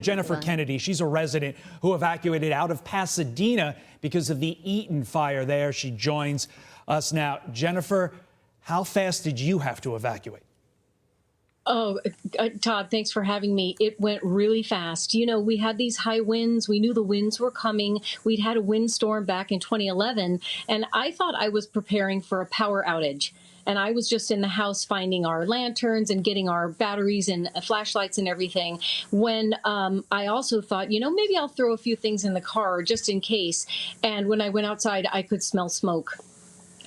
Jennifer Kennedy, she's a resident who evacuated out of Pasadena because of the Eaton fire there. She joins us now. Jennifer, how fast did you have to evacuate? Oh, Todd, thanks for having me. It went really fast. You know, we had these high winds. We knew the winds were coming. We'd had a windstorm back in 2011, and I thought I was preparing for a power outage. And I was just in the house finding our lanterns and getting our batteries and flashlights and everything, when I also thought, you know, maybe I'll throw a few things in the car just in case. And when I went outside, I could smell smoke.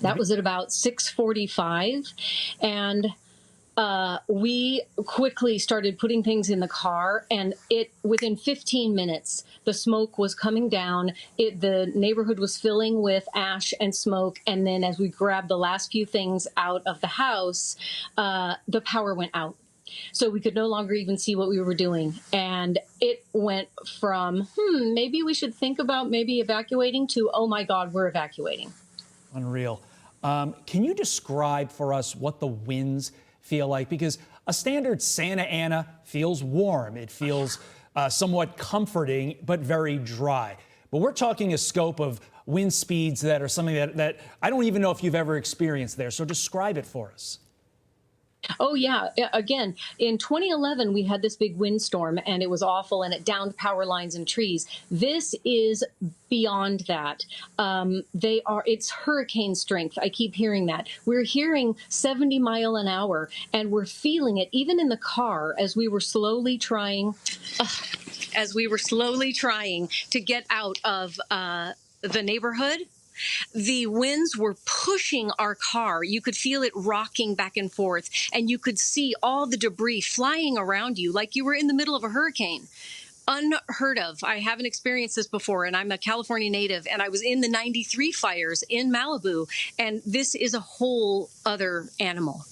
That was at about 6:45. And we quickly started putting things in the car, and within 15 minutes, the smoke was coming down. The neighborhood was filling with ash and smoke. And then as we grabbed the last few things out of the house, the power went out. So we could no longer even see what we were doing. And it went from, maybe we should think about maybe evacuating, to, oh my God, we're evacuating. Unreal. Can you describe for us what the winds feel like? Because a standard Santa Ana feels warm. It feels somewhat comforting, but very dry. But we're talking a scope of wind speeds that are something that I don't even know if you've ever experienced there. So describe it for us. Oh, yeah. Again, in 2011, we had this big windstorm, and it was awful, and it downed power lines and trees. This is beyond that. It's hurricane strength. I keep hearing that. We're hearing 70 miles an hour, and we're feeling it even in the car as we were slowly trying to get out of the neighborhood. The winds were pushing our car. You could feel it rocking back and forth, and you could see all the debris flying around you like you were in the middle of a hurricane. Unheard of. I haven't experienced this before, and I'm a California native, and I was in the '93 fires in Malibu, and this is a whole other animal.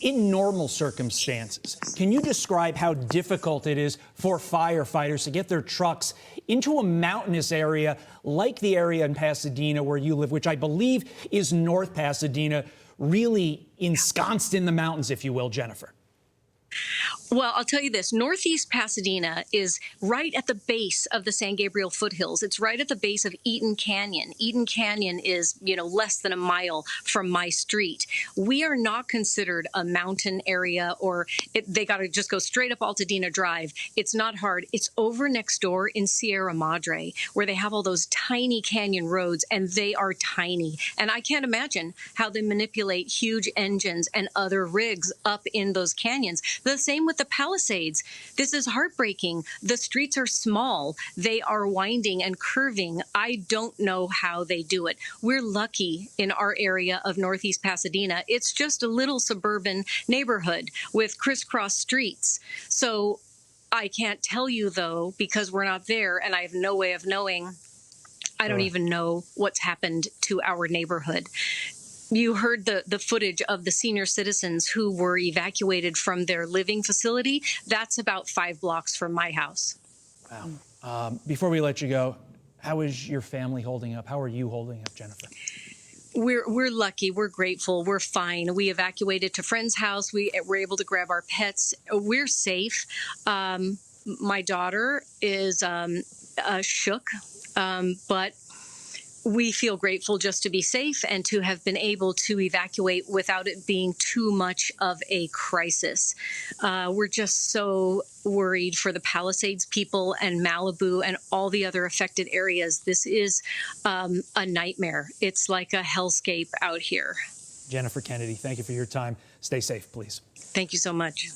In normal circumstances, can you describe how difficult it is for firefighters to get their trucks into a mountainous area like the area in Pasadena where you live, which I believe is North Pasadena, really ensconced in the mountains, if you will, Jennifer? Well, I'll tell you this. Northeast Pasadena is right at the base of the San Gabriel foothills. It's right at the base of Eaton Canyon. Eaton Canyon is, less than a mile from my street. We are not considered a mountain area, or they got to just go straight up Altadena Drive. It's not hard. It's over next door in Sierra Madre, where they have all those tiny canyon roads, and they are tiny. And I can't imagine how they manipulate huge engines and other rigs up in those canyons. The same with the Palisades. This is heartbreaking. The streets are small. They are winding and curving. I don't know how they do it. We're lucky in our area of Northeast Pasadena. It's just a little suburban neighborhood with crisscross streets. So I can't tell you, though, because we're not there and I have no way of knowing. I don't even know what's happened to our neighborhood. You heard the footage of the senior citizens who were evacuated from their living facility. That's about 5 blocks from my house. Wow. Before we let you go, how is your family holding up? How are you holding up, Jennifer? We're lucky. We're grateful. We're fine. We evacuated to friend's house. We were able to grab our pets. We're safe. My daughter is shook, but we feel grateful just to be safe and to have been able to evacuate without it being too much of a crisis. We're just so worried for the Palisades people and Malibu and all the other affected areas. This is a nightmare. It's like a hellscape out here. Jennifer Kennedy, thank you for your time. Stay safe, please. Thank you so much.